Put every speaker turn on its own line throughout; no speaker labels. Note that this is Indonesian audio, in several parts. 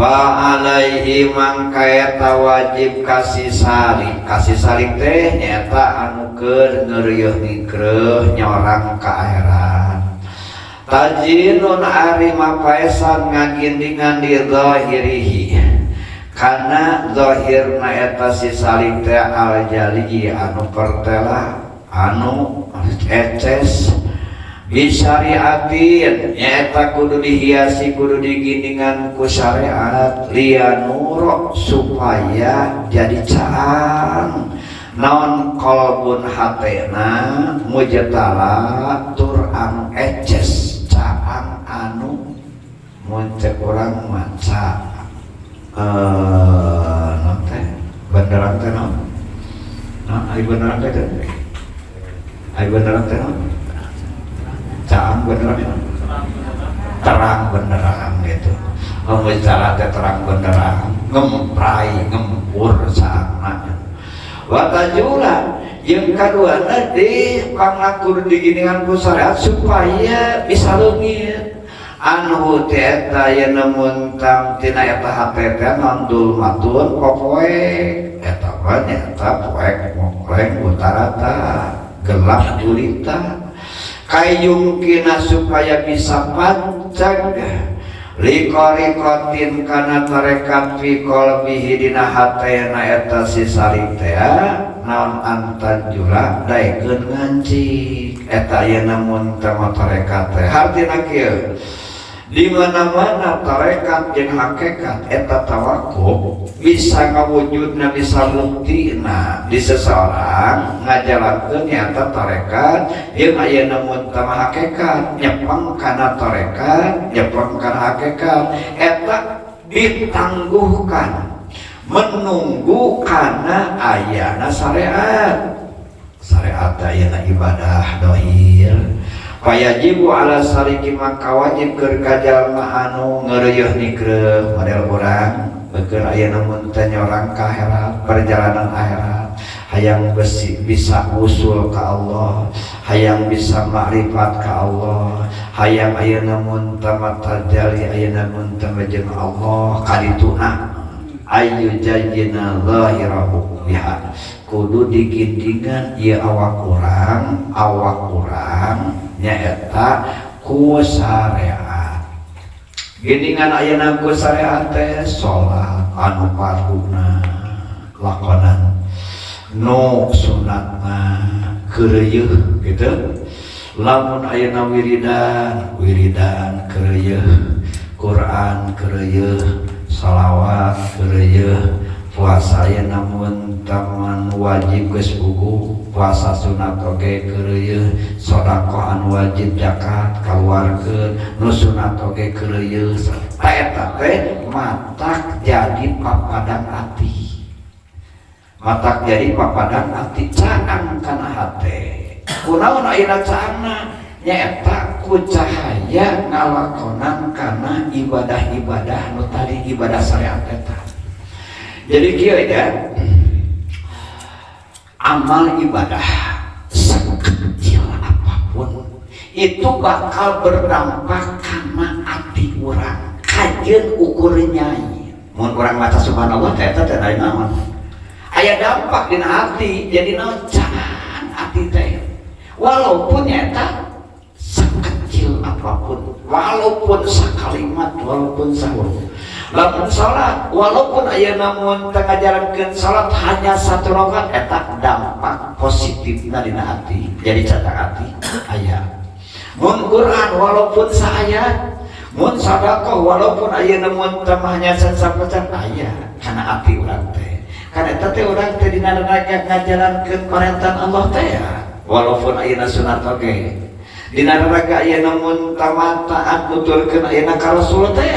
fa alaihi mangka eta wajib kasih saling teh nyata anu keur ngeureuyeuh nikreuh nyorang ka akhirat tajinun ari mapaesan ngagindingan di zahirihi kana zahirna eta si saling teh al jali anu pertela anu eces bisyariatin nyata kudu dihiasi kudu digindingan ku syariat lianuro supaya jadi caang naon qalbun hatena mujtala tur anu eces caang anu muncul orang maca nanti beneran teh naon ai beneran teh ai beneran teh naon caang beneran terang beneran gitu bicara teh terang beneran ngemprai ngempur sana watajula yang kedua di pangakur diginian ku syariat supaya bisa leungit anu eta ye namun tam tina eta hate teh mandul matun popoek eta mah nyata poek mokleng utarata gelap gulita kayungkina supaya bisa pancag liqorikotin kana tarekat fi qalbihi dina hatena eta si saling teh naon antan jula daekeun ngancik eta aya namun tama tarekat teh hartina kieu di mana-mana tarekat jeung hakikat eta tawakuf bisa ngawujudna bisa buktina di seseorang ngajalankeun nyata tarekat jeung aya namun tama hakikat nyepeng kana tarekat nyepeng kana hakikat eta ditangguhkan menunggu kana ayana syariat ayana ibadah dohir fayajibu ala sariki maka wajib keur kajalma anu ngeureuyeuh nikreuh model urang beukeun aya namun teh nyorang ka akhirat perjalanan akhirat hayang bisa usul ka Allah hayang bisa makrifat ka Allah hayang aya namun tamattajali aya namun tamajeng Allah kadituna ayu jajina zahirahu biha kudu digindingan ieu awak urang nyaeta ku syariat gindingan ayeuna ku syariat teh salat anu farduna lakonan nu sunatna keureueuh gitu lamun ayeuna wiridan keureueuh Quran keureueuh salawat keureueuh puasa aya namun taman wajib geus buku puasa sunat oge keureueuh sedekah anu wajib zakat kaluarkeun nu sunat oge keureueuh eta teh matak jadi papadan ati caang kana hate kunaon ayeuna caangna nyaeta ku cahaya ngalakonan kana ibadah-ibadah nu tadi ibadah syariat eta. Jadi kieu ya amal ibadah sekecil apapun itu bakal berdampak karena hati orang kajeun ukur nyai mun urang maca subhanallah eta teh lain naon aya dampak dina hati jadi naon can hati teh walaupun nyata sekecil apapun walaupun sakalimat walaupun sahur lamun salat walaupun aya namun teu ngajarankeun salat hanya 1 rakaat eta dampak positifna dina hati jadi catak hati aya mun Quran walaupun saayat mun sedekah walaupun aya namun teu hanya sasapecat aya kana hati urang teh kana eta teh urang teh dina ngajarankeun parentan Allah teh walaupun ayeuna sunat oge dina raga aya namun taat nuturkeun ayeuna ka Rasul teh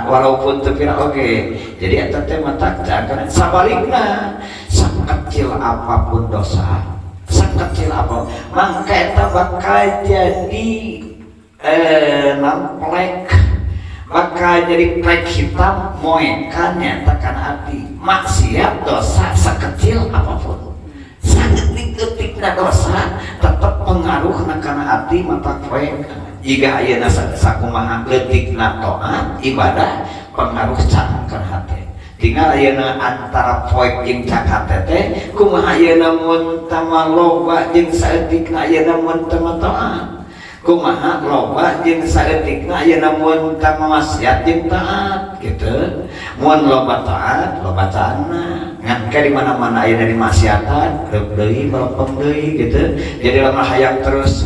walaupun teu pira oge jadi eta teh matak kana sabalikna sakecil apapun dosa sakecil apapun mangka eta bakal jadi namplek bakal jadi plek hitam moekan nyata kana hati maksiat dosa sakecil apapun saketik-ketikna dosa tetap pengaruh kana hati mata poek jika ayeuna sakumaha leutikna taat ibadah pengaruh can tinggal ayeuna antara poek jeung cakat teh kumaha ayeuna mun tama loba jeung saeutikna ayeuna mun tama taat kumaha loba jeung saeutikna ayeuna mun tama maksiat jeung taat kitu mun loba taat loba taatna ngan ka di mana-mana ayeuna di maksiatan reup deui melempem deui gitu jadi lamun hayang terus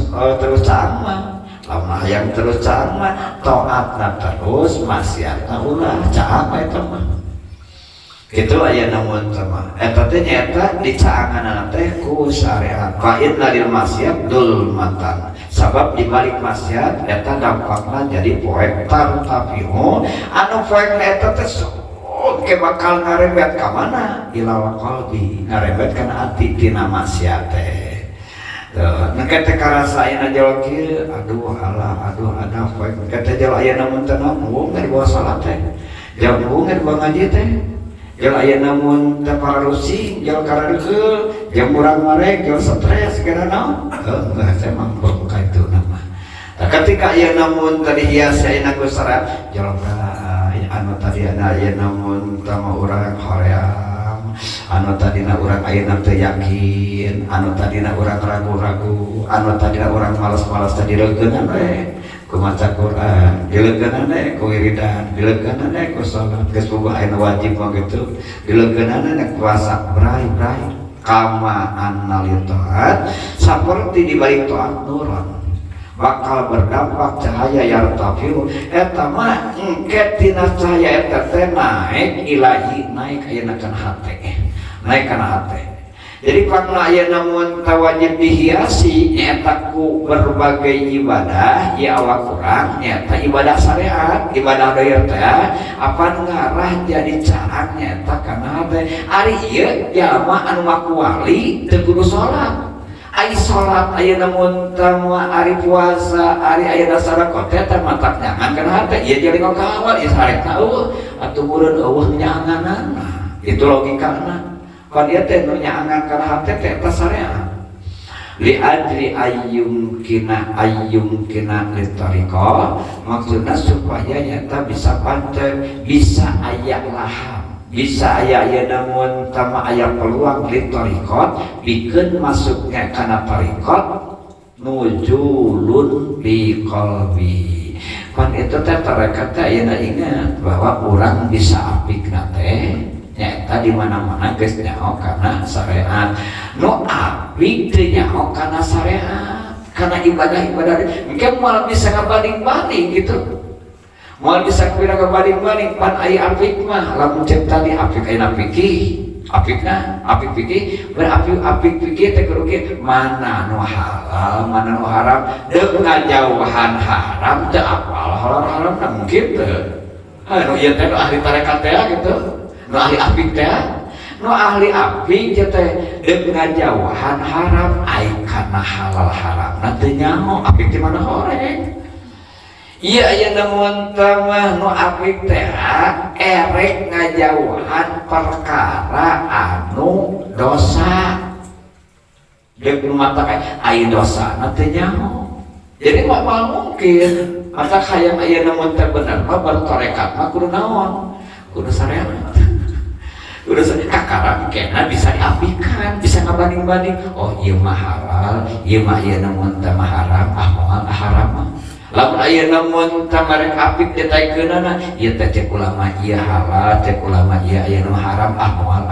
caang mah lamun hayang terus caang mah taatna terus maksiatna ulah caang eta mah kitu ayeuna mun tama eta teh nyaeta dicaanganna teh ku syariat fa inna lil maksiat dulmatan sabab di balik maksiat eta dampakna jadi poek tartafihu anu poek eta teh oke bakal ngarebet ka mana ilal qalbi ngarebet kana ati tina maksiat teh tuh nengke karasa ayeuna jaluk kieu aduh alah aduh ada poek kata jaluk ayeuna mun teh namun di bawah salat teh jaluk di bawah ngaji teh jaluk ayeuna mun teh pararusi jaluk karadeukeu jam urang marek jaluk stres segala naon heuh teh mah buka itu nama ketika ayeuna mun tadi hias ayeuna ku syarat jaluk anu tadi ayeuna mun tama urang hoream anu tadina urang ayeuna teu yakin anu tadina urang ragu-ragu anu tadina urang malas-malas tadi dileugeunan we ku maca Quran dileugeunan we ku wiridan dileugeunan we ku salat geus boga anu wajib mah kitu dileugeunan we puasa brai-brai kama annal taat saperti di balik taat nuran bakal berdampak cahaya yartafiu eta mah engke tina cahaya eta teh naik ilahi naik ayeuna kana hate naik kana hate jadi pangna ayeuna mun tawajib dihiasi nyaeta ku berbagai ibadah ya awak kurang nyaeta ibadah syariat ibadah doyer teh apa ngarah jadi caang nyaeta kana hate ari ieu jalma anu ngaku wali teu kudu salat ai salat ayeuna mun tama ari puasa ari ayeuna sedekah teh teh matak nyangan kana hate ieu jadi ngawal ieu sarek tahu atuh meureun eueuh nyanganana itu logikana pan ieu teh nu nyangan kana hate teh eta sareat li ajri ayyum kina litariqa maksudna supaya nyata bisa pancen bisa aya laham bisa aya namun tama aya peluang di tariqat bikeun masuknya kana tariqat nujulun bi qalbi kan itu teh tarekat teh ayeuna ingat bahwa orang bisa apikna teh nyaeta di mana-mana geus nyaho kana syariat nu apik teh nyaho kana syariat kana ibadah-ibadah engke moal bisa ngabanding-banding gitu moal bisa kira kebanding-banding pan aya apik mah lamun cek tadi apik ayeuna fikih apikna apik fikih apik fikih teh kudu mana nu halal mana nu haram deuk ngajauhan haram teu apal halal haram na mungkin teu anu ieu teh ahli tarekat teh gitu nu ahli apik teh nu ahli apik teh deuk ngajauhan haram ai kana halal haram na teu nyaho apik di mana horeng. Iya ayeuna mun tamah nu apik teh erek ngajauhan perkara anu dosa. Deuk nu mata kae ai dosa na teu nyaho. Jadi moal mungkin mata hayang ayeuna mun teh bener mah baru tarekat mah kudu naon? Kudu sareat. Kudu kakara kena bisa diapikan, bisa ngabanding-banding. Oh ieu mah halal, ieu mah ayeuna mun teh mah haram, moal haram mah. Lamun ayeuna mun tamarek apik ditaikeunana ieu teh cek ulama ieu halal cek ulama ieu ayeuna haram moal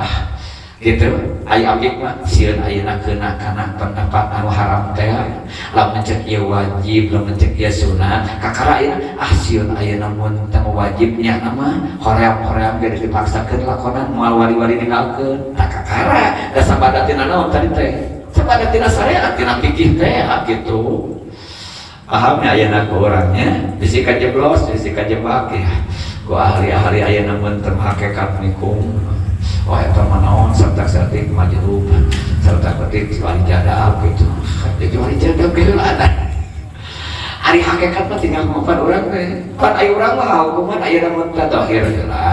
gitu aya apik mah sieun ayeuna keuna kana pendapat anu haram teh lamun cek ieu wajib lamun cek ieu sunat kakara ayeuna sieun ayeuna mun teu wajibnya mah hoream-hoream ge dipaksakeun lakonan moal wali-wali ninggalkeun kakara da sabadatina naon tadi teh sabadatina syariat tina fikih teh gitu pahamnya ayeuna ku orangnya bisi kajeblos bisi kajebak ya ku ahli-ahli ayeuna mun teu hakikat nikum wah eta mah naon sartak-sartik majrub sartak-sartik wali jadab gitu jadi wali jadab ge heula ari hakikat mah tinggal ngomong urang teh pan aya urang mah hukuman ayeuna mun tadhir heula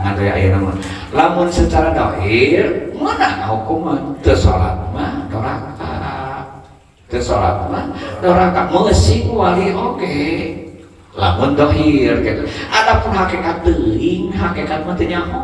ngadoy ayeuna mun lamun secara dhahir mana hukuman teu salat mah doraka teu salat mah doraka meusing wali oge lamun dohir gitu adapun hakikat teuing hakikat mah teu nyaho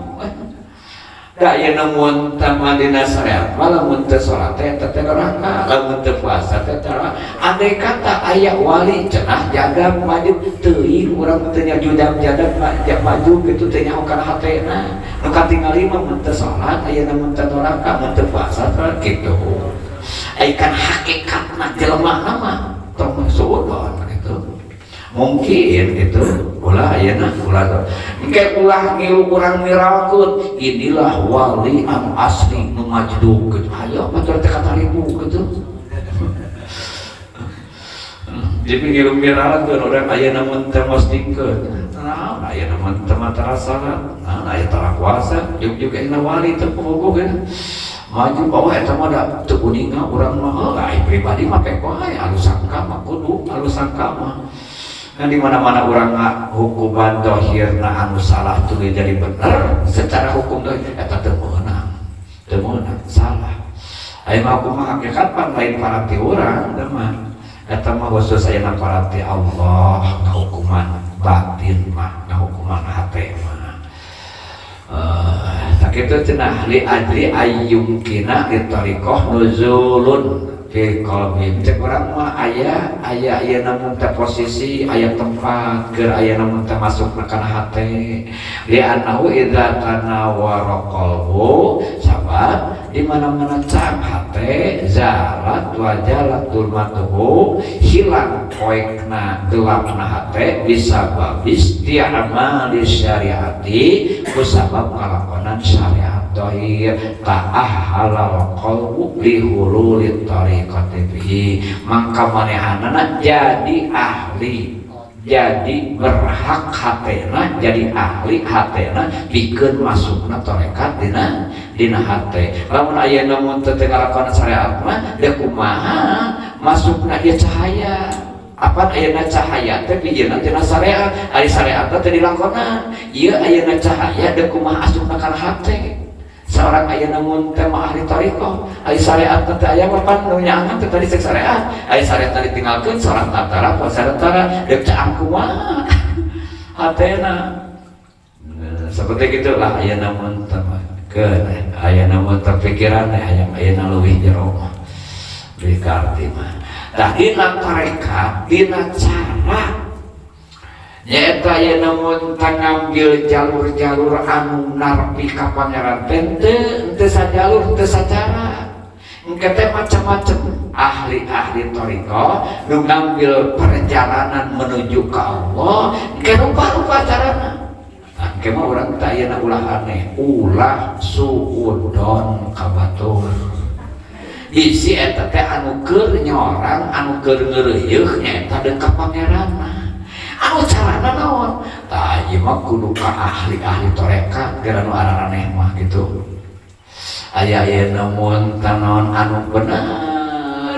da aya namun tamadina syariat lamun teu salat teh teh neraka, lamun teu puasa teh neraka. Andai kata aya wali cenah jadab maju teuing urang teu nya judam jadab maju kitu teh nyaho kana hatena. Nu katingali mah mun teu salat aya namun teu neraka, mun teu puasa teh kitu. Ai kan hakikatna jelema mah termasuk gitu. Mungkin itu ulah ayeuna ulah engke ulah ngilu urang miralkeun inilah wali anu asli nu majdub gitu. Hayo batur teh kataribu gitu. Jadi ngilu miralkeun urang ayeuna mun teh mostikeun. Nah, ayeuna mun teh matara salat, nah aya tara puasa, juga ina wali teh pogo gitu. Maju bahwa eta mah da teu kuninga urang mah ai pribadi make wae alus sangka mah kudu alus sangka mah. Kan di mana-mana orang hukuman dohirna anu salah tuh jadi benar secara hukum dohir eta teu meunang salah. Ayeuna mah kumaha hakikat pan lain parati urang da mah eta mah khusus ayeuna parati Allah hukuman batin mah hukuman hate mah. Tak itu cenah li adri ayyumkina li tariqah nuzulun fi qalbi. Cek urang mah aya namun teh posisi aya tempat keur aya namun teh masuk kana hate li annahu idza tanawara qalbu sabab di mana-mana cang hate zalat wa jalatul matuhu hilang poekna gelapna hate bisa babis ti amal syariati kusabab ngalakonan syariat dohir ta'ahalal qalbu lihululit tariqati bihi mangka manehanana jadi ahli jadi berhak hatena jadi ahli hatena pikeun masukna tarekat dina hate. Lamun aya namun teu ngalakonan syariat mah da kumaha masukna ieu cahaya. Apa ayeuna cahaya teh pijieuna tina syariat, ari syariat teh dilakonan. Ieu ayeuna cahaya da kumaha asupna kana hate. Seorang ayeuna mun teh mah ahli tariqah, ari syariat teh aya mah pan nu nyaangan teh tadi sek syariat. Ari syariat teh ditinggalkeun salat tatara pasartara deuk caang kumaha hatena. Seperti gitulah ayeuna mun teh keun ayeuna mun teh pikiran teh hayang ayeuna leuwih jero mah. Bikarti mah. Tah dina tarekat dina cara nyaeta ayeuna mun ngambil jalur-jalur anu narpi ka pangeran teu sajalur teu sacara engke teh macam-macam ahli-ahli thariqah nu ngambil perjalanan menuju ka Allah engke rupa-rupa carana engke mah urang teh ayeuna ulah aneh ulah suudon ka batur isi eta teh anu keur nyorang anu keur ngeureuyeuh nyaeta deuk ka pangeranna anu carana naon tah ieu mah kudu ka ahli-ahli tarekat keur anu araneh mah gitu aya mun tanon anu bener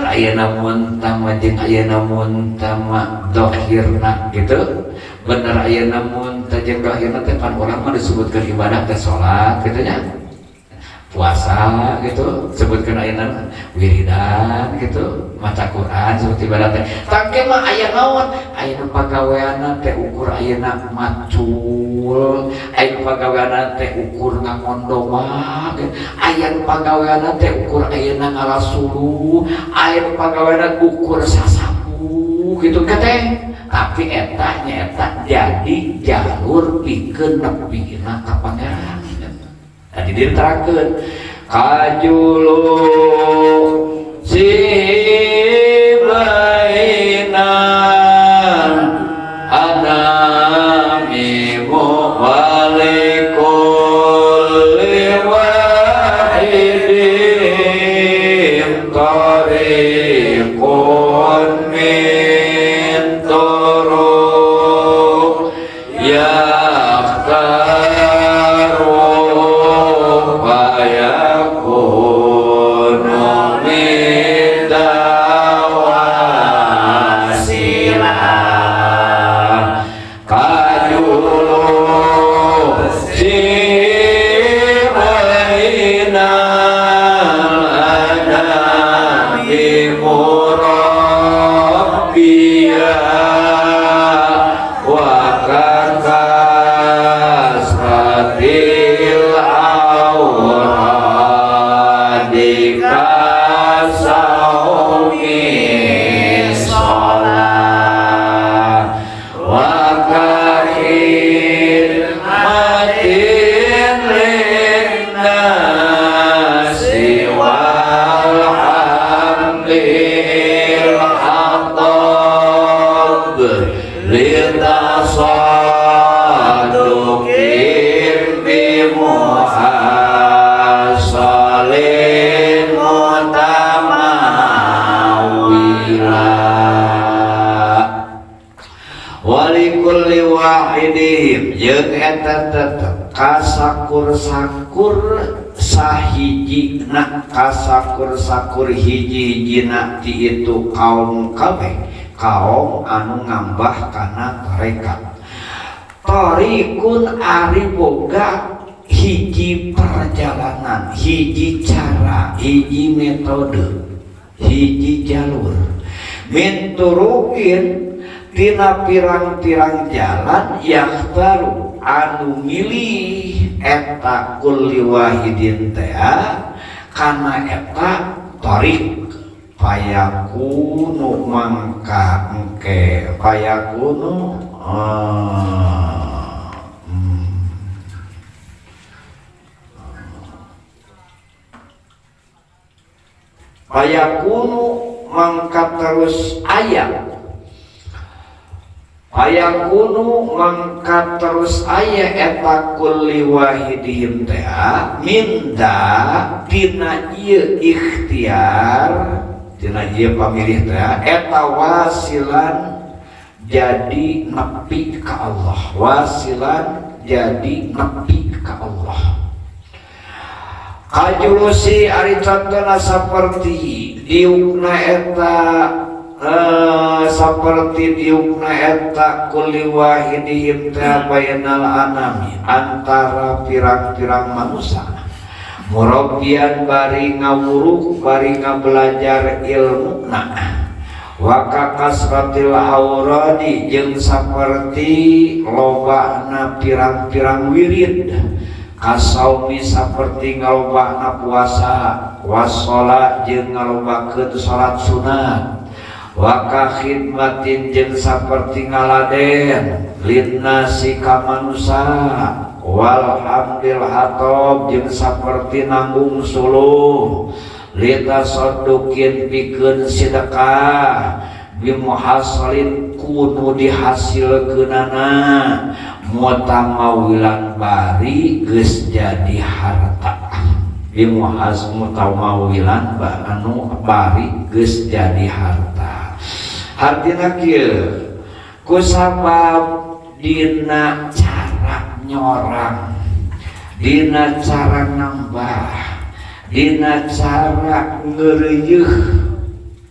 aya mun tama jeung aya mun tama dohirna gitu bener aya mun teh jeung dohirna teh pan urang mah disebutkeun ibadah teh salat kitu nya puasa gitu sebutkeun ayeuna wiridan gitu maca Quran seperti ibadah teh tangke mah aya naon ayeuna pagaweana teh ukur ayeuna macul ayeuna pagaweana teh ukur ngangondoma ayeuna pagaweana teh ukur ayeuna ngalasulu ayeuna pagaweana ukur sasapu gitu teh tapi eta nyaeta jadi jalur pikeun nepina ka pangeran. Tadi diterangkan kajulu si bainan anami walikul wahidin tariqun min turuq wa eta tetep kasakur-sakur sahijina kasakur-sakur hiji-hijina ti itu kaum kabeh kaum anu ngambah kana tarekat tarikun ari boga hiji perjalanan hiji cara hiji metode hiji jalur minturukin tina pirang-pirang jalan yang baru anu milih eta kulli wahidin teh kana eta tarik payakunu mangka engke payakunu payakunu mangka terus ayat ayakunu mangka terus aya eta kulli wahidihim teh minda tina ieu ikhtiar tina ieu pamilih teh eta wasilan jadi nepi ka Allah wasilan jadi nepi ka Allah kajulusi ari contohna saperti diukna eta seperti diukna eta kulli wahidihim bainal anami antara pirang-pirang manusia murabbian bari ngawuruk bari ngabelajar ilmuna wa kasratil auradi jeung saperti lobana pirang-pirang wirid kasaumi saperti ngalobana puasa wassalat jeung ngalobakeun salat sunat waka khidmatin jeung saperti ngaladen linnasi ka manusa walhamdil hatob jeung saperti nanggung suluh litasadduqin pikeun sedekah bimuhasalin kudu dihasilkeunana mutamawilan bari geus jadi harta bimuhas mutamawilan anu bari geus jadi harta artina kieu kusabab dina cara nyorang dina cara nambah dina cara ngeureuh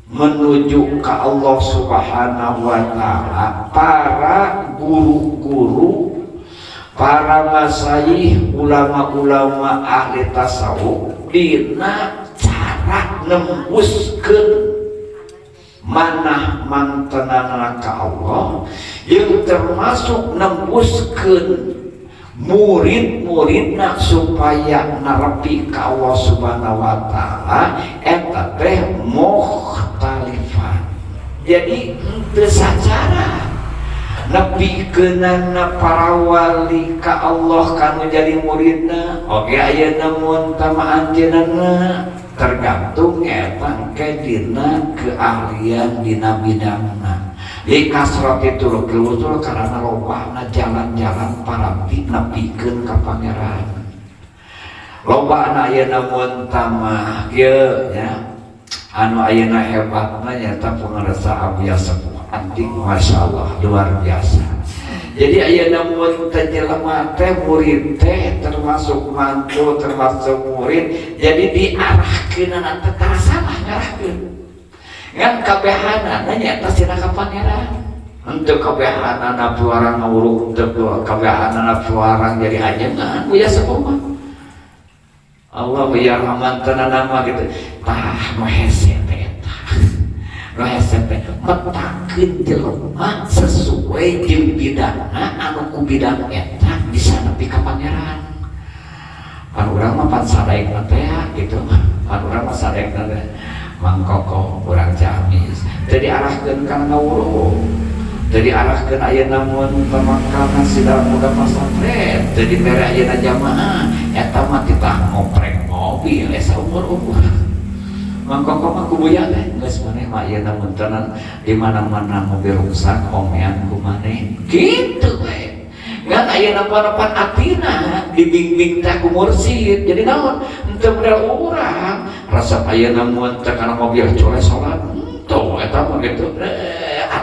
menuju ka Allah Subhanahu wa taala para guru-guru para masyayikh ulama-ulama ahli tasawuf dina cara nembuskeun manah mantenana ka Allah yang termasuk nembuskeun murid-muridna supaya narepi ka Allah Subhanahu wa taala eta teh mukhtalifan jadi teu sacara nepikeunana para wali ka Allah kanu jadi muridna oge ayeuna mun tamaan jenenna tergantung eta ke dina keahlian dina bidangna di kasrati turukil wusul karena lobana jalan-jalan para nepikeun ka pangeran lobana ayeuna mun tamah kieu nya anu ayeuna hebatna nyata pengarasa Abuya Sepuh antik masyaallah luar biasa jadi ayeuna mun teh jelema teh murid teh termasuk mantu termasuk murid jadi diarahkeunana teh tara salah ngarahkeun ngan kabehanana nyata sina ka pangeran untuk kabehanana puarang ngawuruk untuk kabehanana puarang jadi ajengan Buya Sepuh mah Allah ya rahman tanana gitu tah nu hese teh nu hese teh metakeun jelema sesuai jeung bidangna anu ku bidang eta bisa nepi ka pangeran pan urang mah pan sadaekna teh gitu pan urang mah sadaekna teh mangkoko urang Ciamis teu diarahkeun ka ngawuruk teu diarahkeun ayeuna mun pamangkalna sida muda pasantren teu dibere ayeuna jamaah eta mah titah ngoprek mobil esa umur-umur mangkoko mah ku Buya teh geus maneh mah ayeuna mun tenan di mana-mana mobil rusak omean ku maneh kitu we ngan ayeuna panepan atina dibimbing teh ku mursyid jadi naon henteu modal urang rasa ayeuna mun teh kana mobil colek salat tuh eta mah gitu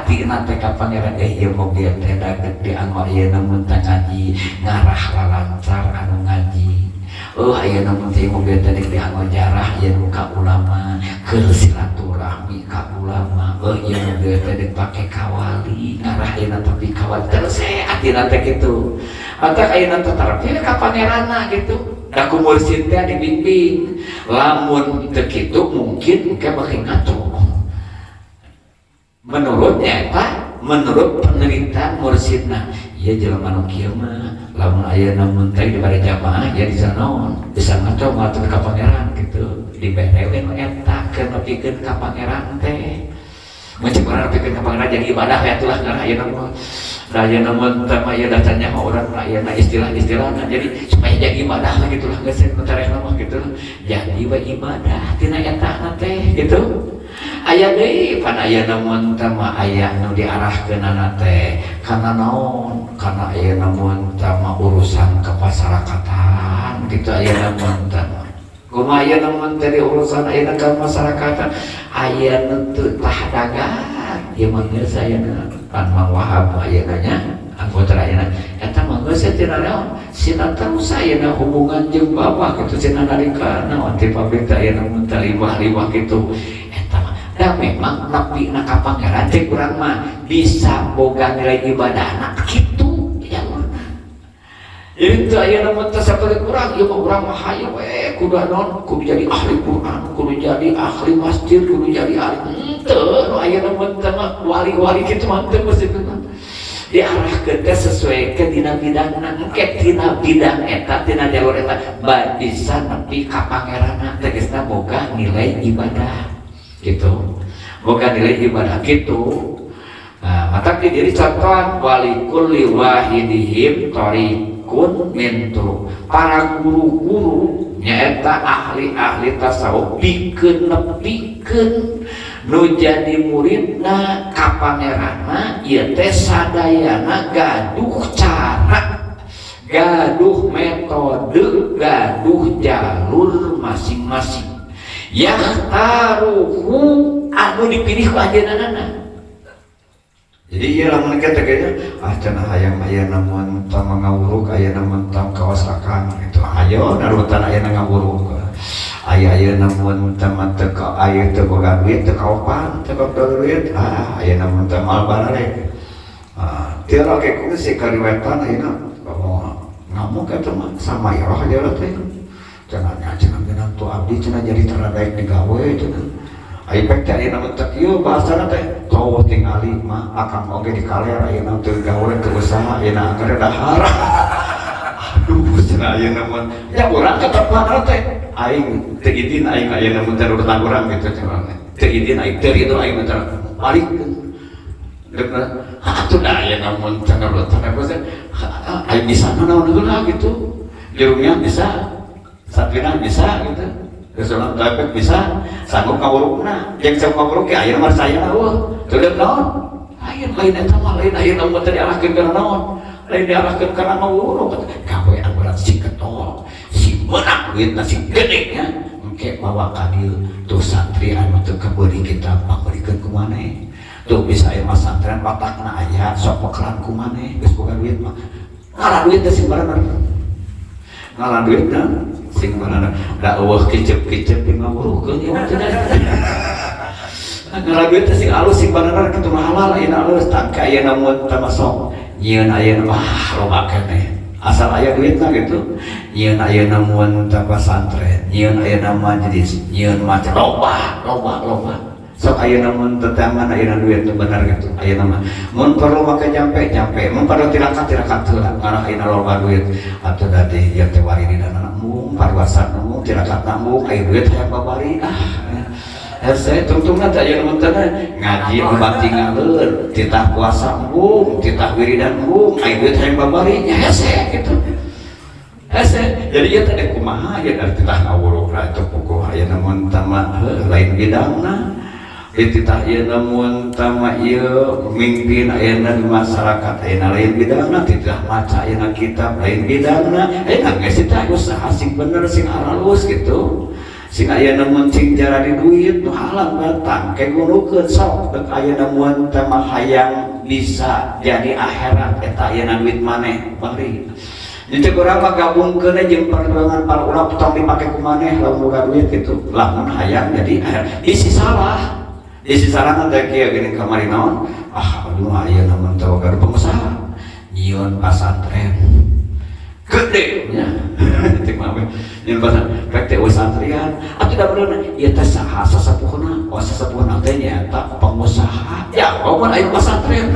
atina teh ka pangeran ieu mobil teh daget dianggo ayeuna mun teh ngaji ngarah lalancar anu ngaji. Ayeuna mun teh mobil teh dianggo jarah ieu ka ulama keur silaturahmi ka ulama. Ieu mobil teh dipake kawali ngarah ayeuna tapi kawali terus atina teh kitu. Atak ayeuna teh tarapkeun ka pangeranna gitu. Da ku mursid teh dibimbing. Lamun teu kitu mungkin engke baki ngaco. Menurutnya apa? Menurut penelitian mursidna, iya jelema nu kieu mah lamun ayeuna mun teh dibari jamaah ya bisa naon? Bisa ngaco ngatur ka pangeran gitu. Diberewe nu eta keur nepikeun ka pangeran teh. Mun cek urang nepikeun ka pangeran jadi ibadah ya tulah karena ayeuna mah. Da ayeuna mun teh mah ieu datanya mah urang ayeuna istilah-istilahna jadi supaya jadi ibadah lah gitu lah geus tarehna mah gitu. Jadi ibadah tina eta teh gitu. Aya deui pan aya namun teh mah aya nu diarahkeunana teh kana naon kana aya namun teh mah urusan kemasyarakatan gitu aya namun teh kumaha aya namun teh urusan aya ka masyarakatan aya nu teu tah dagang ieu mah geus aya pan Mang Wahab aya nya anggota aya eta mah geus tina naon sina terus aya hubungan jeung Bapak kitu cenah nalika naon ti pabrik teh aya namun teh liwah-liwah kitu. Dan memang nepi na ka pangeran teh urang mah bisa boga nilai ibadahna kitu ya urang. Jadi teu aya namun teh saperti urang ieu mah urang mah hayu we kudu naon kudu jadi ahli Quran, kudu jadi ahli masjid, kudu jadi ahli teu nu aya namun teh wali-wali kitu mah teu mesti diarahkeun teh sesuai ke dina bidangna engke tina bidang eta tina jalur eta bisa nepi ka pangeranna tegasna boga nilai ibadah gitu, bukan nilai ibadah gitu. Nah, mata jadi contohan walikul liwahidihim torikun mintu para guru-guru nyaeta ahli-ahli tasawuf pikeun nepikeun nu jadi muridna ka pangeranna ieu teh sadayana gaduh cara, gaduh metode, gaduh jalur masing-masing. Yang taruhu anu dipilih ku ajeunana. Jadi ieu lamun kita kayaknya cenah hayang aya namun tang ngawurug aya namun tang kawasakan itu ayo narutan aya ngawurug. Aya namun tang teu ka aya teu boga duit teu kaopan teu boga duit aya namun tang mal barare. Teu rake ku si kariwetan ayeuna ngomong ka teh sama ya aja teh. Cenah genang tu abdi cenah jadi teradaik digawe cenah. Ai pek teh aya teh ieu bahasana teh toh tingali mah akang oge dikaler ayeuna teu gawe teu usaha ayeuna keur dahar. Aduh cenah ayeuna mah ya urang ketepan teh aing teu izin aing ayeuna mah teh urutan urang gitu cenah. Teu izin aing teu itu aing teh balikeun. Deukna atuh da ayeuna mah cenah urutan apa sih? Aing bisa naon heula gitu. Jerungnya bisa Satrina bisa gitu, Rasulullah Dapat bisa, sanggup kawurukna, yang sanggup kawuruk ya ayeuna mah saya eueuh, teu deuk naon, ayeuna lain eta mah lain ayeuna mah teu diarahkeun kana naon, lain diarahkeun kana ngawuruk, gawe anggaran si ketol, si meunang duitna si gede nya, engke bawa ka dieu tuh santri anu teu kebeuri kita pamorikeun ku maneh, tuh bisa aya mah santren watakna aya sok pekeran ku maneh, geus boga duit mah, ngalah duit teh simbaranna, ngalah duitna sing mana da eueuh kicep-kicep di ngawurugkeun ieu teh ngalah duit teh sing alus sing bener kitu mah halal ayeuna alus tangke ayeuna mun teh masok nyieun ayeuna loba keneh asal aya duitna gitu nyieun ayeuna mun teh pesantren nyieun ayeuna majelis nyieun macam loba sok ayeuna mun teh tangan ayeuna duit teh bener gitu ayeuna mah mun perlu make jampe mun perlu tirakat heula ngarah ayeuna loba duit atuh da teh ieu teh waridina parwasan nemu tirakat nambung air duit hayang babari saya tungtungna teh aya nu teh ngaji nu bakti ngaleur titah puasa embung titah wiridan embung air duit hayang babari nya hese kitu hese jadi ieu teh kumaha ya dari titah ngawurug itu pokok aya namun tama lain bidangna titah ieu namun tama ieu mimpin ayeuna di masyarakat ayeuna lain bidangna titah maca ayeuna kitab lain bidangna ayeuna geus titah usaha sing bener sing halus gitu sing aya namun cing jarani duit nu halang batang kegunukeun sok teu aya namun teh mah hayang bisa jadi akhirat eta aya duit maneh bari. Jadi kurang mah gabungkeun jeung perjuangan para ulama tong dipake ku maneh lamun boga duit kitu. Lamun hayang jadi akhirat. Isi salah teh kieu geuning kamari naon? Aduh aya namun teh boga pengusaha. Nyieun pasantren. Gede nya. Tik mah nyieun pasantren rek teh pesantren. Atuh da bener ieu teh saha sasapuhna? Oh sasapuhna teh nyaeta pengusaha. Ya, mun aya pasantren.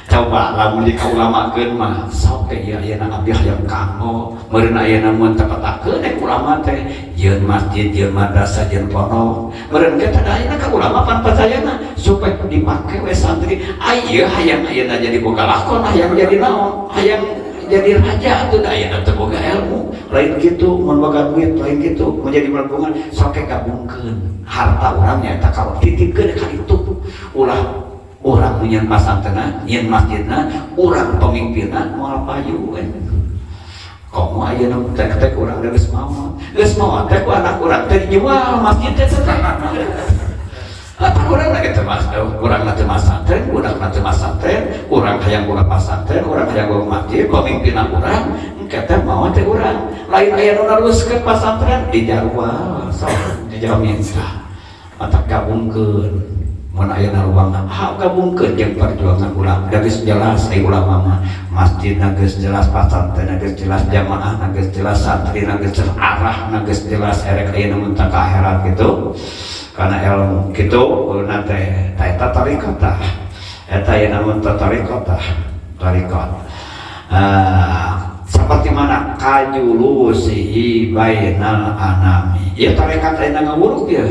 Coba lamun dikaulamakeun mah sok teh ieu ayeuna abdi hayang kanggo meureun ayeuna mun tepetakeun ulama teh yeun masjid yeun madrasah yeun pondok meureun ge teh ayeuna ka ulama pan percayana supaya dipake we santri aya hayang ayeuna jadi boga lakon hayang jadi naon hayang jadi raja atuh da ayeuna teh boga ilmu lain kitu mun boga duit lain kitu mun jadi melengkungan sok gabungkeun harta urang nyaeta ka titipkeun ka ditu ulah orang nyen pasantena, nyen masjidna, orang pemimpinna moal payu kan. Komo ayeuna tek urang geus mau teh ku anak urang teh dijual masjid teh teh. Apa urang lagi teh mas, urang teh masantren, urang teh masantren, urang hayang boga pasantren, urang hayang boga masjid, pemimpinna urang engke teh mau teh urang. Lain aya nu naruskeun pasantren dijarwal, sok dijamin tah. Mata gabungkeun mun ayeuna ruangan gabungkeun jeung perjuangan ulama da geus jelas ai ulama mah masjidna geus jelas pasantrenna geus jelas jamaahna geus jelas santrina geus jelas arahna geus jelas erek ayeuna mun tah ka akhirat kitu kana ilmu kitu uluna teh eta tarekat tah eta ayeuna mun tah tarekat seperti mana kajulusihi bainal anami ieu tarekat ayeuna ngawuruk ieu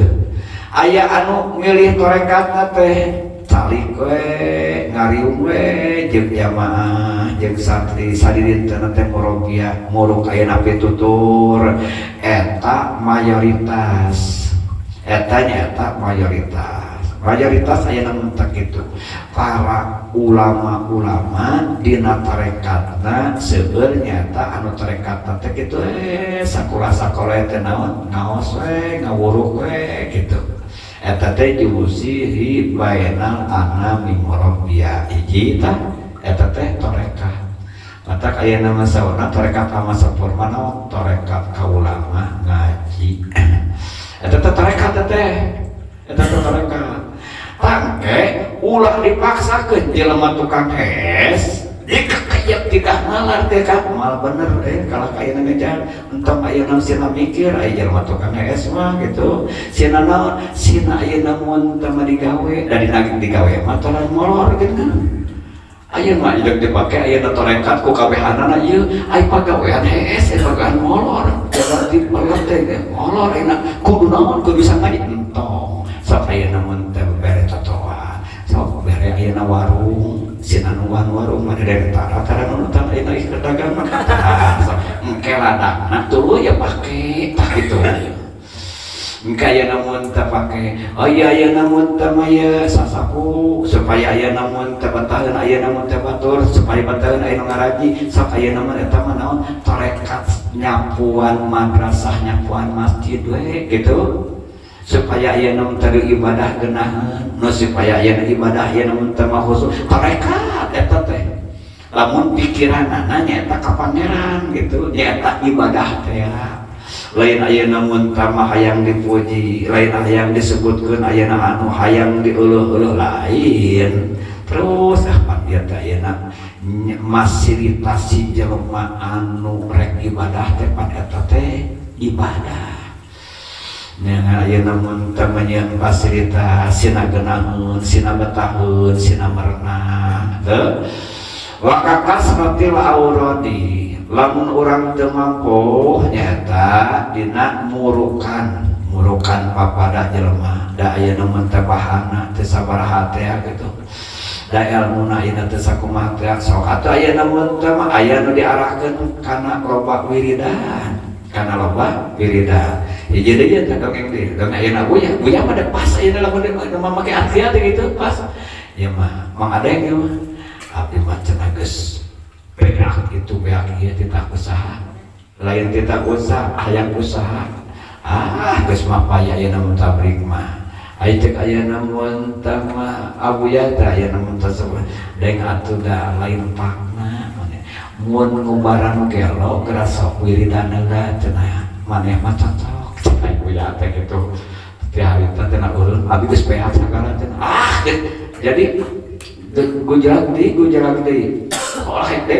aya anu milih torekatna teh calik we ngariung we jeung jamaah jeung santri sadirieuntna teh murabbiah muruk ayeuna pitutur eta mayoritas eta nyaeta mayoritas ayeuna mun teh kitu para ulama-ulama dina tarekatna seueur nyaeta anu tarekatna teh kitu sakola-sakola teh naon ngaos we ngawuruk we kitu eta teh julusihi bainal anami murabbiya hiji tah eta teh tarekat mata ayeuna mah sawana tarekat ama sampurna naon tarekat ka ulama ngaji eta teh tarekat teh eta teh tarekat tangke ulah dipaksakeun jelema tukang es dikekayap tidak nalar teh ka mal bener kalau ayeuna ngejar entong ayeuna sina mikir aya jelema tukang es mah gitu sina naon sina ayeuna mun teu digawe da dina digawe mah toran molor gitu kan ayeuna mah jeung dipake ayeuna torekat ku kabehanana ieu aya pagawean es pagawean molor berarti molor teh molor enak kudu naon kudu bisa ngaji entong sok ayeuna mun teh bere totoa sok bere ayeuna warung sinanuan warung mana dari tara nu tara ayeuna ieu dagang mah engke ladangna tuluy ya pake tah kitu engke ayeuna mun teu pake ayeuna mun teu maya sasapu supaya ayeuna mun teu bataheun ayeuna mun teu batur supaya bataheun aya nu ngaraji sok ayeuna mun eta mah naon tarekat nyapuan madrasah nyapuan masjid we gitu supaya ayeuna mun teu ibadah geunaheun nu supaya ayeuna ibadah ayeuna mun teu khusus tarekat eta teh lamun pikiranna nyaeta ka pangeran gitu nyaeta ibadah teh lain ayeuna mun teu hayang dipuji lain hayang disebutkeun ayeuna anu hayang dieuleul-euleul lain terus apa dia teh ayeuna masilitasi jelema anu rek ibadah teh pan eta teh ibadah nya ayeuna mun teu menyeun fasilitas sina geunaheun, sina betaheun, sina merenah teu wa kakasratil auradi lamun urang teu mampu nyaeta dina murukan papada jelema da ayeuna mun teu pahana teu sabaraha teh gitu da ilmuna ina teu sakumaha teh sok atuh ayeuna mun teu mah aya nu diarahkeun kana loba wiridan jadi dia tak dongeng dia dongeng ayeuna buya mah da pas ayeuna lamun make artian gitu pas ya mah mang ada yang mah abdi mah cenah geus beak itu beak ieu titah usaha lain kita hayang usaha geus mah paya ayeuna mun tabrik mah ai cek ayeuna mun tah mah abuya teh ayeuna mun teh deng atuh da lain pakna mun ngubaran gelo geura sok wiridan heula cenah maneh mah cocok cek abuya teh kitu teh harita teh na ulun abi geus pehat sagala cenah jadi Gujarat di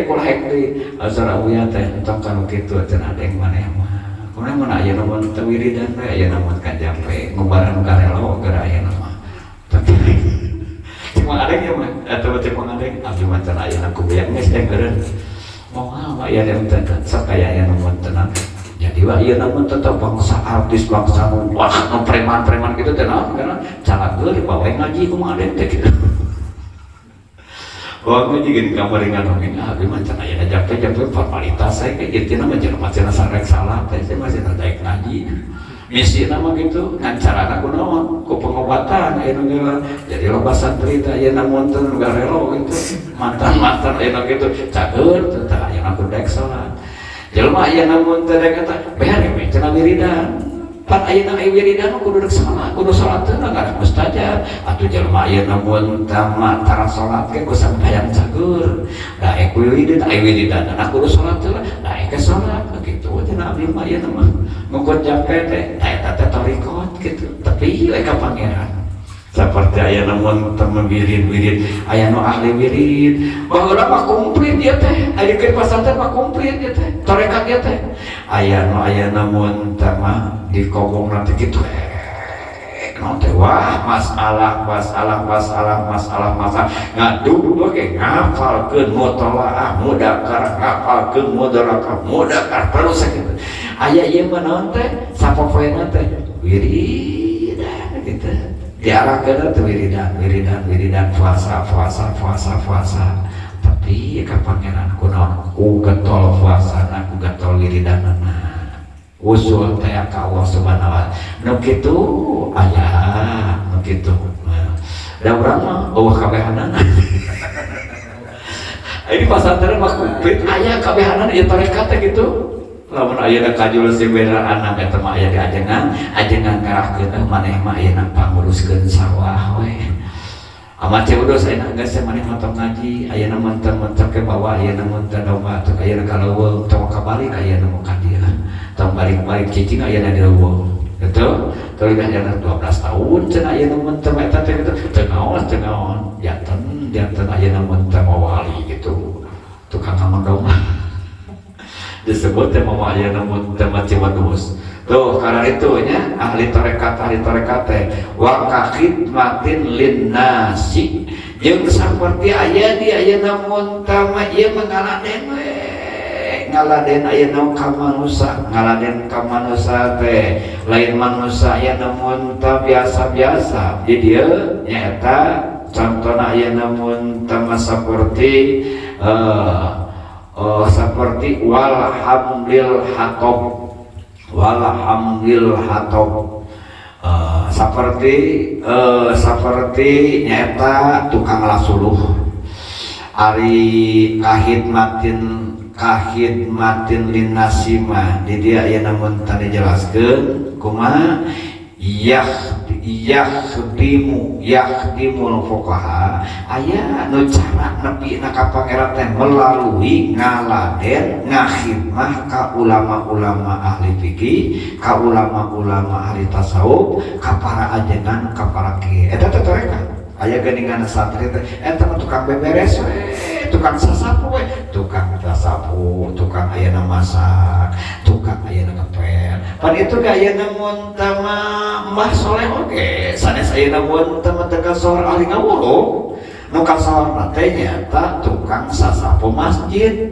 kolah hekde asal abuya teh entong kanu kitu cenah deng maneh mah kemudian mana aya namun tewiridan aya namun kajampe ngubaran karelo geura aya nama tapi cuma ada ya mah atau cuma ada abdi mantan aya na kubiang geus teh geureun moal aya yang teh sok aya namun tenang jadi wa ieu namun tetep bangsa artis bangsa wah nu preman-preman kitu teh naon karena calageur bawa ngaji kumaha teh kitu Wah, jadi kamar dengan orang abdi mancan aya jape formalitas saya kayak gitu nama jelema cenah sarek salah teh masih nadaek ngaji. Misi nama gitu ngan carana kunaon ku pengobatan aya nu jadi loba santri teh aya namun teh nu garelo gitu. Mantan aya nu gitu cager teh aya nu dek salat. Jelema aya namun teh dek kata beare we cenah wiridan. Pan ayeuna aya wiridan kudu rek salat, kudu salat teh enggak mustajab. Atuh jelema ayeuna mun tamat tara salat ge geus hayang cager. Da ek wiridan aya wiridan kudu salat teh da ek salat kitu cenah abdi mah ayeuna mah ngukut jape teh eta teh tarikot kitu. Tapi we ka pangeran. Seperti ayeuna mun teu wirid aya nu ahli wirid. Baheula mah komplit ieu teh. Aya ke pasantren mah komplit ieu teh. Tarekat ieu teh. Ayeuna mun teh mah di kobong nanti gitu nanti wah masalah ngadu oke ngapalkeun mutolaah mudakar ngapalkeun mudakar terus gitu aya ieu mah naon teh sapopoena teh wiridan gitu diarahkeun teh wiridan puasa tapi ka pangeran kunaon ku getol puasana ku getol wiridanana usul teh ka Allah Subhanahu wa taala. Nu kitu aya, nu kitu. Da urang mah eueuh kabehanana. Ini pasantren mah komplit aya kabehanana ieu tarekat teh gitu. Lamun ayeuna kajul siberan anak eta mah aya di ajengan ngarahkeun maneh mah ayeuna panguruskeun sawah we. Amat ceudos ayeuna geus maneh matok ngaji, ayeuna mentek-mentek ke bawah, ayeuna mentek domba, teu ayeuna kaleuweung tong kabalik ayeuna mau ka dieu. Tong balik cicing ayeuna di leuweung. Gitu. Teu ayeuna 12 tahun cenah ayeuna mentek eta teh kitu. Teu naon, janten ayeuna mentek mawali gitu. Tukang ngamon domba. Disebut teh mah ayeuna mentek Ciwadus. Tuh karena itu nya ahli tarekat teh wa khidmatin linnasi jeung saperti aya di ayeuna mun tama ieu ngaladen we ngaladen ayeuna ka manusa teh lain manusa ayeuna mun ta biasa-biasa di dieu nyaeta contohna ayeuna mun tama saperti seperti walhamdil hatob seperti nyata tukang lasuluh ari kahidmatin linnasima di dia aya namun tadi jelaskeun kumaha yakhdimul fuqaha aya nu cara nepi na ka pangeran teh melalui ngaladen ngakhidmah ka ulama-ulama ahli fikih ka ulama-ulama ahli tasawuf ka para ajengan ka para kiai eta teh tarekat aya geuningan santri teh eta mah tukang beberes we tukang sasapu we tukang sasapu tukang ayeuna masak tukang ayeuna ngepel pan itu ge ayeuna mun tama Mbah Soleh oge sanes ayeuna mun tama teu kasor ahli ngawuruh nu kasor teh nyaeta tukang sasapu masjid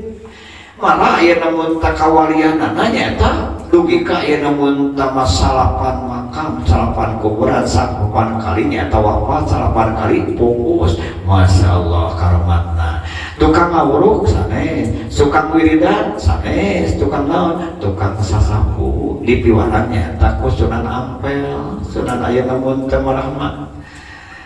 malah ayeuna mun teu kawalianana nyaeta dugi ka ayeuna mun tama salapan makam salapan kuburan salapan kali nyaeta wafat salapan kali pupus masyaallah karomatna tukang ngawuruh sanes tukang wiridan sanes tukang naon tukang sasapu di piwarannya taku Sunan Ampel Sunan ayeuna mun teu rahmat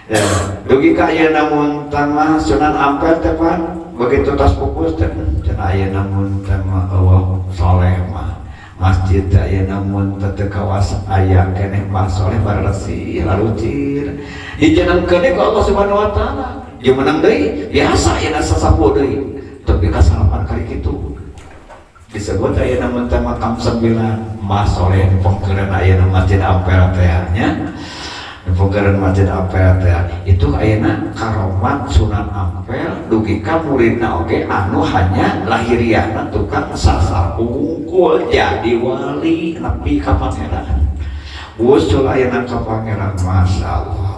ya dugi ka ayeuna mun tama Sunan Ampel teh pan begitu tos pupus teh cenah ayeuna mun tama Allah soleh mah masjid ayeuna mun teu kawas aya keneh basoleh baresi lalucir dijenengkeun ku Allah Subhanahu wa taala jeung menang deui biasa ayeuna sasapu deui tapi kasalapan kali kitu disebut ayeuna mun teh makam 9 basoleh pengkeureun ayeuna masjid Ampel teh nya pengkeureun masjid Ampel teh itu ayeuna karomat Sunan Ampel dugi ka muridna oge anu hanya lahiriahna tukang sasapungkul jadi wali nepi ka pangeran usul ayeuna ka pangeran masyaallah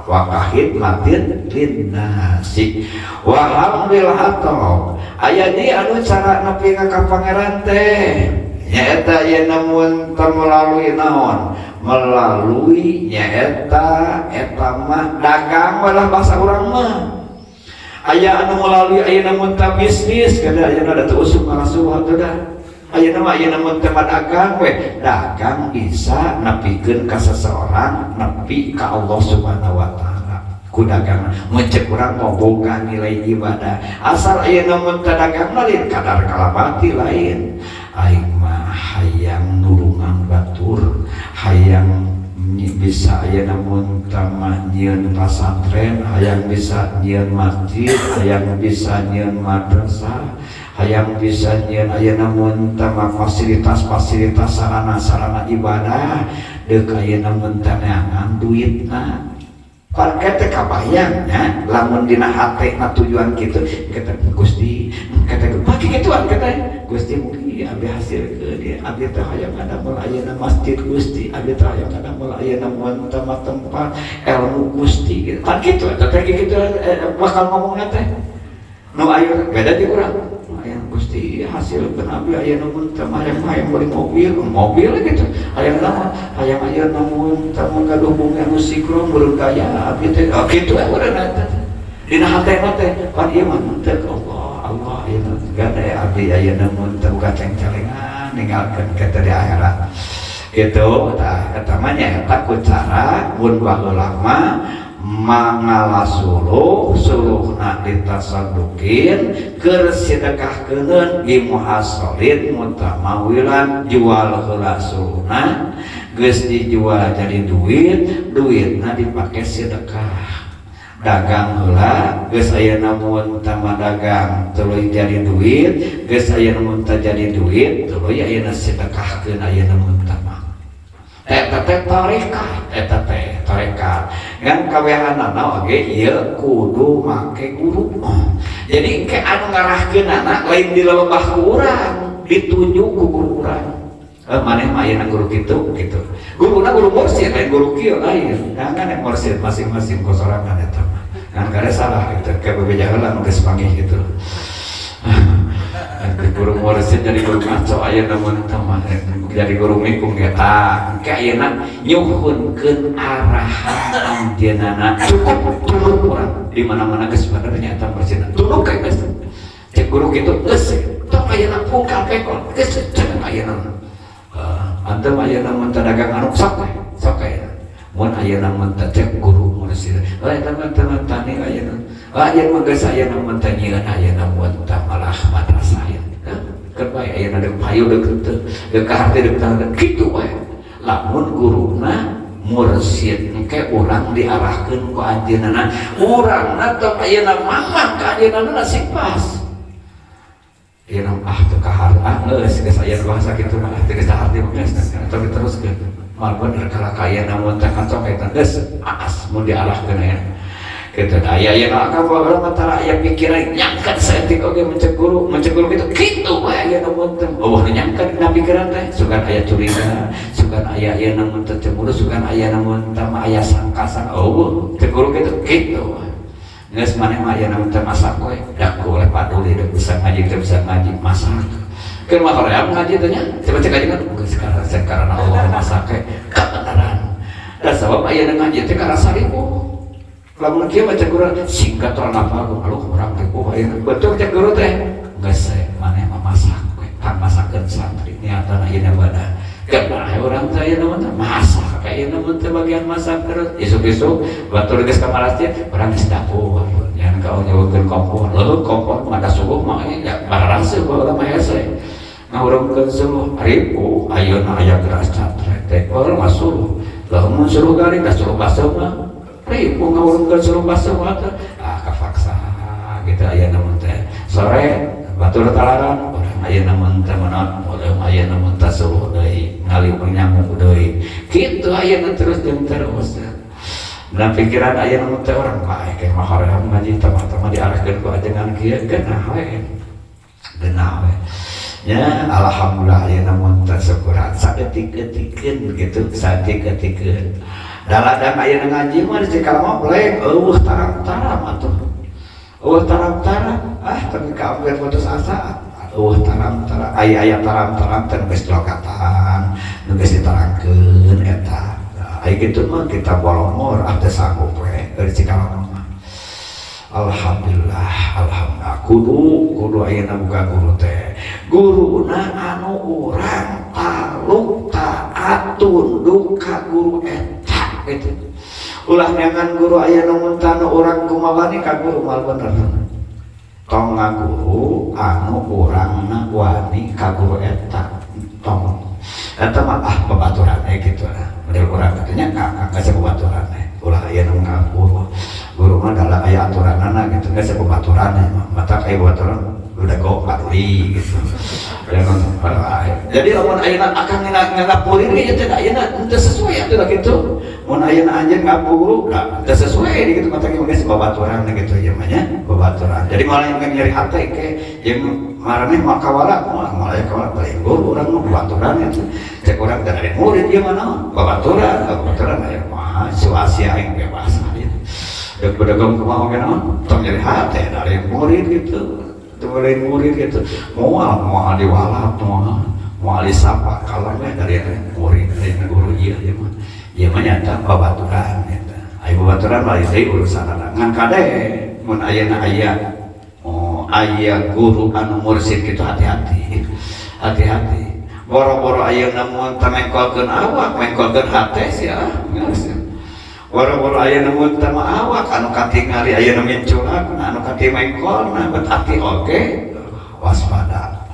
wa kahid matin linnasi wa hamdil hatab aya di anu cara nepi ka pangeran teh nyaeta ayeuna mun teu melalui naon melalui nyaeta eta mah dagang walah bahasa urang mah aya anu melalui ayeuna mun teu bisnis kada ayeuna da teu usum ngarasuh teh dah ayeuna mah ayeuna mun teu dagang we dagang bisa nepikeun ka seseorang nepi ka Allah Subhanahu wa taala ku dagang mun ceuk urang mau boga nilai ibadah asal ayeuna mun teu dagang lain kadar kalabati lain aing mah hayang nulungan batur hayang bisa ayeuna mun tamah nyieun pasantren hayang bisa nyieun masjid hayang bisa nyieun madrasah hayang bisa nyieun ayeuna mun tamah fasilitas-fasilitas sarana-sarana ibadah deuk ayeuna mun teh neangan duitna pan kete kabayang nya lamun dina hatena tujuan kitu kata Gusti kata pake kituan kata Gusti mungkin abdi hasil ke dia abdi teh hayang ngadamel ayeuna masjid Gusti abdi teh hayang ngadamel ayeuna mun tempat ilmu Gusti gitu kan kitu eta teh kitu bakal ngomongna teh nu ayeuna beda di urang hayang Gusti hasil keun abdi ayeuna mun teh hayang beli mobil gitu hayang naon hayang ayeuna mun teh gaduh bunga anu sikro meureun gaya abdi teh kitu urang teh dina hatena teh pan ieu mah teh Allah ayeuna gada abdi ayeuna mun teu kaceng-celengan ninggalkeun kita di akhirat kitu tah eta mah nyaeta ku cara mun baheula mah mangalasuluh suluhna ditasadukin keur sedekahkeun di muhasolin mutamawilan jual heula suluhna geus dijual jadi duitna dipake sedekah dagang heula geus ayeuna mun tamah dagang tuluy jadi duit geus ayeuna mun teu jadi duit tuluy ayeuna sedekahkeun ayeuna mun tamah eta teh tarekat ngan kawehanana oge ieu kudu make guru jadi ke anu ngarahkeunana lain dilelebah ku urang ditunjuk ku guru urang maneh mah ayeuna guru kitu guruna guru mursyid lain guru kieu lain jangan yang mursyid masing-masing kosorangan eta kan kada salah itu kebebeja heula nu geus panggih kitu guru mursyid jadi guru ngaco ayeuna mun tamah jadi guru mikung eta ke ayeuna nyuhunkeun arahan anjeunana cukup tulung urang di mana-mana geus bener nyata mursyid tulung ka geus cek guru kitu geus tong ayeuna pungkal pekon geus cenah ayeuna antum ayeuna mun dagang anu sok ayeuna mun ayeuna mun cek guru mursyid teman-teman tani ayeuna mah geus ayeuna mun teh nyieun ayeuna mun teh malah madrasah keur bae ayeuna deuk payu deuk ka hati deuk tangan kitu wae lamun guruna mursyid engke urang diarahkeun ku anjeunna urangna teh ayeuna mamang ka anjeunna sing pas ayeuna teu kahar geus aya bahasa kitu mah teu geus hati mah geus tapi teruskeun mal bener kala kaya namun teh kacok eta geus aas mun diarahkeun aya kitu aya ka baheula mah aya pikiran nyangkat saeutik oge mencek guru kitu we aya namun teh eueuh nyangkat dina pikiran teh sugan aya curiga sugan aya namun teh cemburu sugan aya namun teh aya sangka-sangka eueuh cek guru kitu geus maneh mah aya namun teh masak we dak ku oleh paduli deuk bisa ngaji masak keur mah hoream ngaji teh nya coba cek aja kan geus sekarang Allah masak ke kebenaran da sabab aya ngaji teh karasa ribu lamun kieu baca Quran singkat orang apa kalau orang ribu aya betul cek guru teh geus maneh mah masak we pan masakeun santri niatan aya ibadah kebenaran urang teh aya namun teh masak aya namun teh bagian masak terus isuk-isuk batur geus ka masjid urang geus dapur yang kau nyewakeun kompor leuh kompor mah da subuh mah nya bararaseuh baheula mah hese ngawurungkeun suluh ribu ayeuna aya geras catret teh orang masuk lamun suruh gari ka suruh baseuna ribu ngawurungkeun suruh baseuna teh kapaksa gitu ayeuna mun teh sore batur talaran urang ayeuna mun teh meunat urang ayeuna mun teh suruh deui ngali nyamuk deui kitu ayeuna terus jeung terus dalam pikiran ayeuna mun teh urang bae ke mahareum ngaji teman-teman diarahkeun ku ajengan kieu geunah we ya alhamdulillah ayeuna mun teh syukuran saeutik-eutikeun gitu saeutik-eutikeun daladang ayeuna ngaji mah di Cikalama blank tarang-tarang atuh tarang-tarang tapi kampir putus asa tarang-tarang aya tarang-tarang teh geus lokatan nu geus diterangkeun eta aya kitu mah kita bolongor teh sanggup we di Cikalama. Alhamdulillah kudu ayeuna boga guru teh guruna anu urang taluk taat tunduk ka guru eta gitu ulah neangan guru ayeuna mun tanu urang kumaha ni ka guru mal bener tong ngaguru anu urangna wani ka guru eta tong eta mah babaturan gitu model urang katanya ka babaturan ulah ayeuna ngaguru guru mah dalam aya aturanana gitu geus babaturan mata aya babaturan udah go patuli gitu jadi lamun ayeuna akan ngapurin ge teh ayeuna teu sesuai atuh gitu mun ayeuna anjeun ngapuru teu sesuai gitu mata ge geus babaturan gitu ieu mah nya babaturan jadi malah yang nyeri hate ke jeung marane mah kawala malah kawala paling guru urang mah babaturan itu cek urang teh ada murid ieu mah babaturan aya mah suasia yang bebas dek pedagang kumaha ge naon tong nyeri hate dari murid gitu dari murid gitu moal diwalap moal disapa kalanya dari murid dari guru ieu mah nyata babaturan eta aya babaturan lain deui urusanna ngan kade mun ayeuna aya guru anu mursid kitu hati-hati boro-boro ayeuna mun tamengkolkeun awak mengkolkeun hate sia boro-boro ayeuna mun teh awak anu katingali ayeuna minculak anu kati mengkolna bet ati oge waspada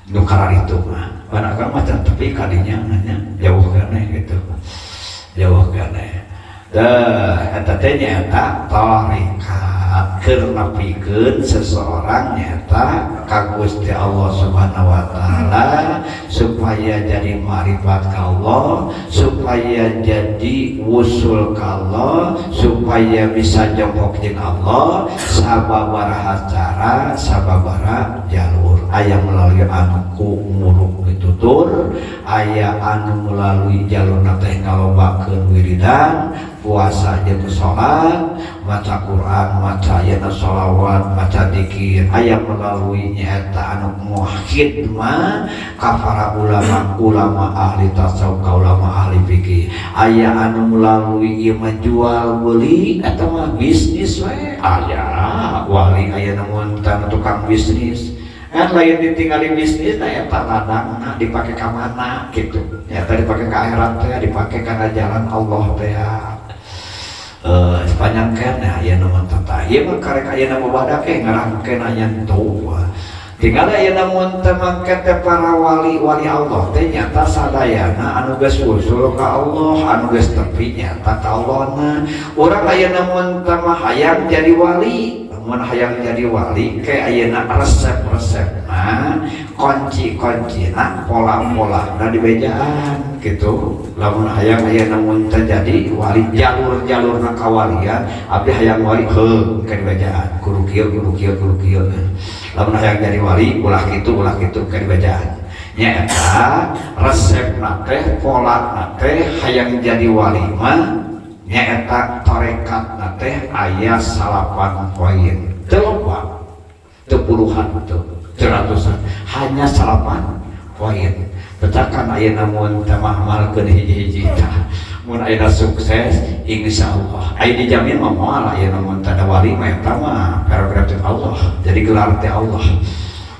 nu kararitu mah panakan mah tapi kadinya nya jauh keneh gitu jauh keneh eta teh nyaeta tarikat keur napikeun seseorang nyaeta ka Gusti Allah Subhanahu wa taala supaya jadi marifat ka Allah supaya jadi wusul ka Allah supaya bisa jongkok jeung Allah sababaraha cara sababaraha jalur aya melalui anu muruk ditutur aya anu melalui jalur teh ngalobakeun wiridan puasa jeung salat maca Quran maca ayat shalawat maca zikir aya melalui nyaeta anu muwahhid mah kafara ulama ahli tasawuf ulama ahli fikih aya anu melalui ieu menjual beli atawa bisnis we aya wali aya namun tukang bisnis kan lain ditinggali bisnis eta ladangna dipake ka mana gitu eta dipake ka akhirat teh dipake kana jalan Allah teh sepanjang kena aya namun tata ieu mah karek aya na babadak ngarangkeun aya tuh tinggal aya namun teh mangke teh para wali Allah teh nyata sadayana anu geus usul ka Allah anu geus tepi nyata ka Allahna urang aya namun teh mah hayang jadi wali mun hayang jadi wali ke ayeuna resep-resepna kunci-kuncina pola-polana di bejaan gitu lamun hayang ayeuna mun terjadi wali jalur-jalurna kawalian abdi hayang wali heuh ke di bejaan guru kieu lamun hayang jadi wali ulah kitu ke di bejaan nyaeta resepna teh polana teh hayang jadi wali mah nyaeta tarekat teh aya 8 poin teloba tepuluhan teratusan hanya 8 poin betakan aya namun tamahamalkeun hiji-hiji tah mun aya sukses insyaallah aya dijamin mah moal aya namun tanda wali mah eta mah prerogatif Allah jadi gelar teh Allah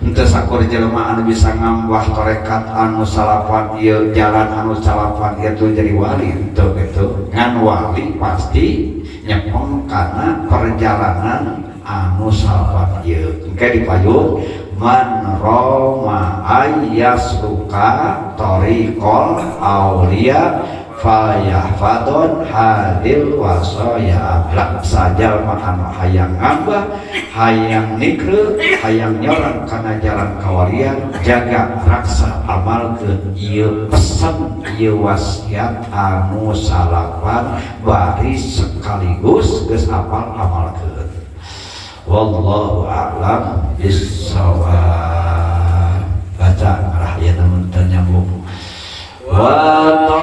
henteu sakur jelema anu bisa ngambah tarekat anu 8 ieu jalan anu 8 ieu jadi wali henteu gitu ngan wali pasti nyepeng kana perjalanan anu 8 ieu engke dipayun man roma ayyasluka tariqal aulia fayahfadun hadil wasaya lak sajal makan hayang ngambah hayang nikre hayang nyoran kana jalan kawalian jaga raksa amal ke ieu pesen ieu wasiat anu salapan baris sekaligus geus apal amalkeun wallahu a'lam bissawab. Baca arah ieu namun teu nyambung wa